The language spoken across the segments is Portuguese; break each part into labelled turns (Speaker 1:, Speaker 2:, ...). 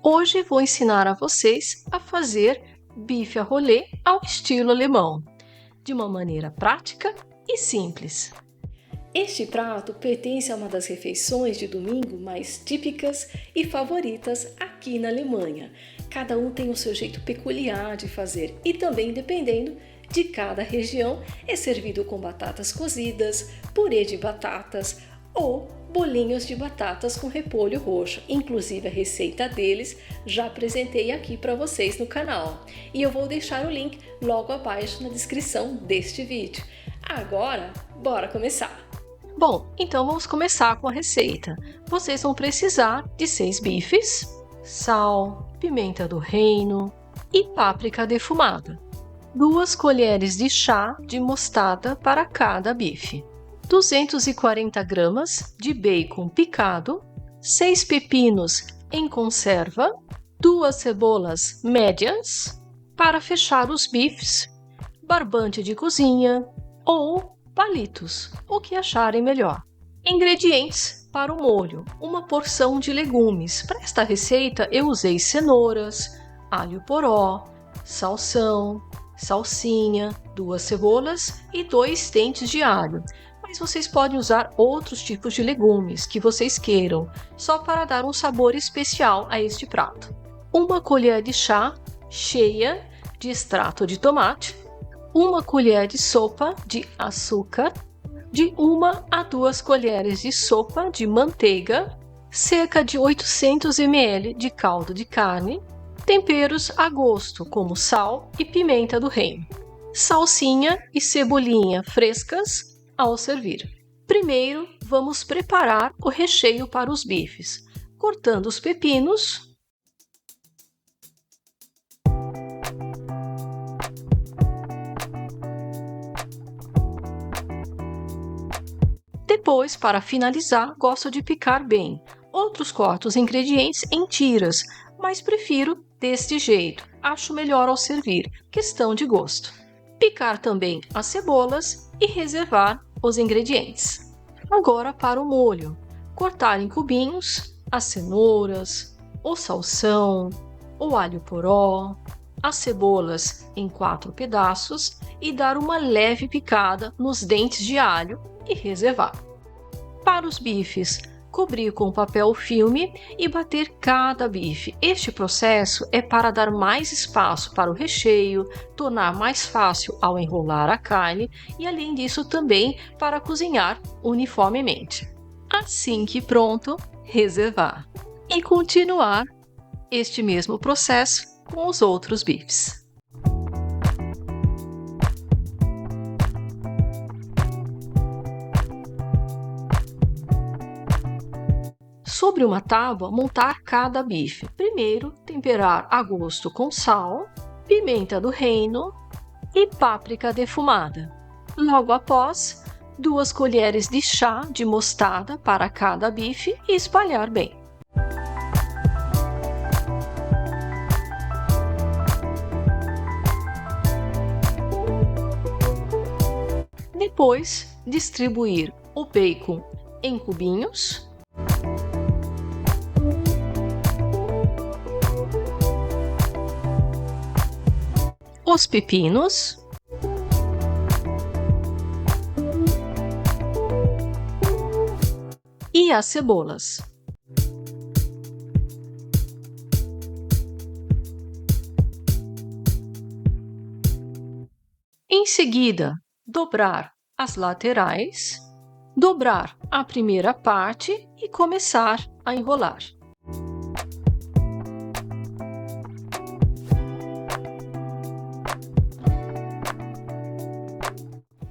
Speaker 1: Hoje vou ensinar a vocês a fazer bife à rolê ao estilo alemão, de uma maneira prática e simples. Este prato pertence a uma das refeições de domingo mais típicas e favoritas aqui na Alemanha. Cada um tem o seu jeito peculiar de fazer e também, dependendo de cada região, é servido com batatas cozidas, purê de batatas ou bolinhos de batatas com repolho roxo. Inclusive a receita deles já apresentei aqui para vocês no canal e eu vou deixar o link logo abaixo na descrição deste vídeo. Agora, bora começar! Bom, então vamos começar com a receita. Vocês vão precisar de 6 bifes, sal, pimenta do reino e páprica defumada. 2 colheres de chá de mostarda para cada bife. 240 gramas de bacon picado, 6 pepinos em conserva, 2 cebolas médias. Para fechar os bifes, barbante de cozinha ou palitos, o que acharem melhor. Ingredientes para o molho: uma porção de legumes. Para esta receita eu usei cenouras, alho poró, salsão, salsinha, 2 cebolas e 2 dentes de alho. Mas vocês podem usar outros tipos de legumes que vocês queiram, só para dar um sabor especial a este prato. 1 colher de chá cheia de extrato de tomate, 1 colher de sopa de açúcar, de 1 a 2 colheres de sopa de manteiga, cerca de 800 ml de caldo de carne, temperos a gosto como sal e pimenta do reino, salsinha e cebolinha frescas ao servir. Primeiro, vamos preparar o recheio para os bifes, cortando os pepinos, depois, para finalizar, gosto de picar bem. Outros corto os ingredientes em tiras, mas prefiro deste jeito, acho melhor ao servir, questão de gosto. Picar também as cebolas e reservar os ingredientes. Agora para o molho: cortar em cubinhos as cenouras, o salsão, o alho poró, as cebolas em 4 pedaços e dar uma leve picada nos dentes de alho e reservar. Para os bifes, cobrir com papel filme e bater cada bife. Este processo é para dar mais espaço para o recheio, tornar mais fácil ao enrolar a carne e, além disso, também para cozinhar uniformemente. Assim que pronto, reservar e continuar este mesmo processo com os outros bifes. Sobre uma tábua, montar cada bife. Primeiro, temperar a gosto com sal, pimenta do reino e páprica defumada. Logo após, 2 colheres de chá de mostarda para cada bife e espalhar bem. Depois, distribuir o bacon em cubinhos, os pepinos e as cebolas. Em seguida, dobrar as laterais, dobrar a primeira parte e começar a enrolar.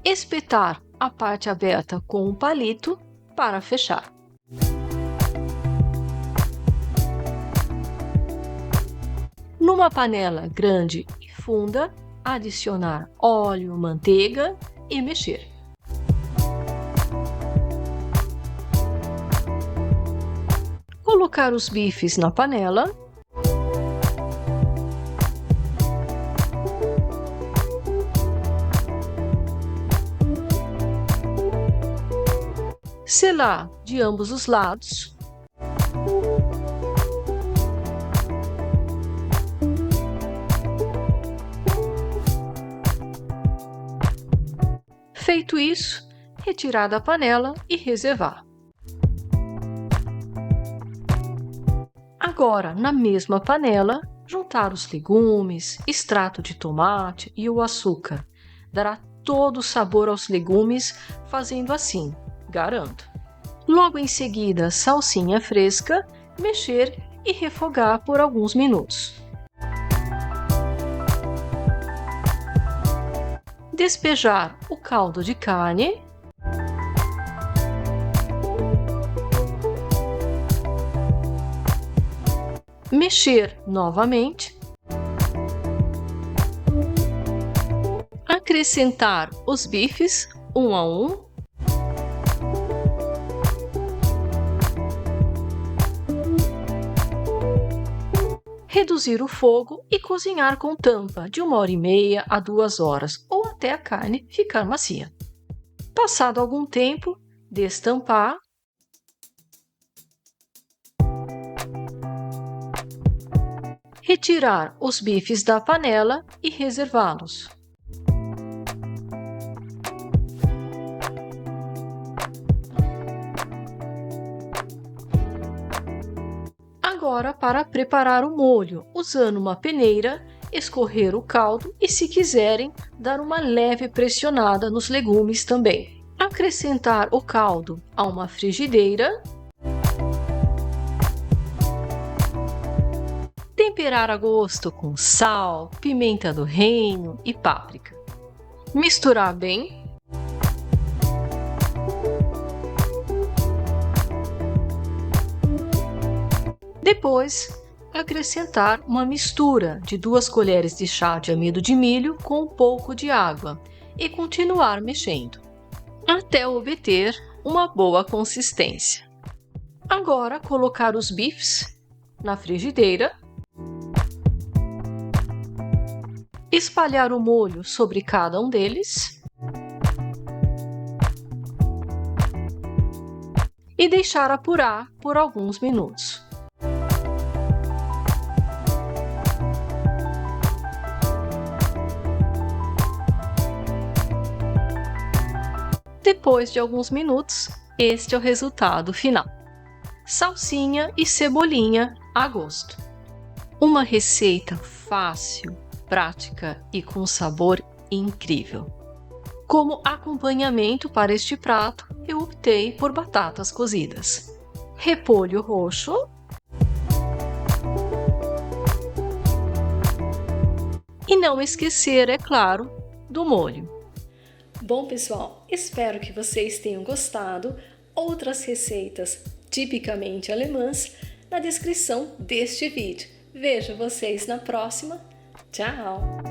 Speaker 1: Espetar a parte aberta com um palito para fechar. Numa panela grande e funda, adicionar óleo, manteiga e mexer. Colocar os bifes na panela. Selar de ambos os lados. Feito isso, retirar da panela e reservar. Agora, na mesma panela, juntar os legumes, extrato de tomate e o açúcar. Dará todo o sabor aos legumes fazendo assim, garanto. Logo em seguida, salsinha fresca, mexer e refogar por alguns minutos. Despejar o caldo de carne. Mexer novamente. Acrescentar os bifes, um a um. Reduzir o fogo e cozinhar com tampa de 1h30 a 2 horas ou até a carne ficar macia. Passado algum tempo, destampar. Retirar os bifes da panela e reservá-los. Agora, para preparar o molho, usando uma peneira, escorrer o caldo e, se quiserem, dar uma leve pressionada nos legumes também. Acrescentar o caldo a uma frigideira. Temperar a gosto com sal, pimenta do reino e páprica. Misturar bem. Depois, acrescentar uma mistura de 2 colheres de chá de amido de milho com um pouco de água e continuar mexendo, até obter uma boa consistência. Agora, colocar os bifes na frigideira. Espalhar o molho sobre cada um deles. E deixar apurar por alguns minutos. Depois de alguns minutos, este é o resultado final. Salsinha e cebolinha a gosto. Uma receita fácil, prática e com sabor incrível. Como acompanhamento para este prato, eu optei por batatas cozidas, repolho roxo, e não esquecer, é claro, do molho. Bom, pessoal, espero que vocês tenham gostado. Outras receitas tipicamente alemãs na descrição deste vídeo. Vejo vocês na próxima. Tchau!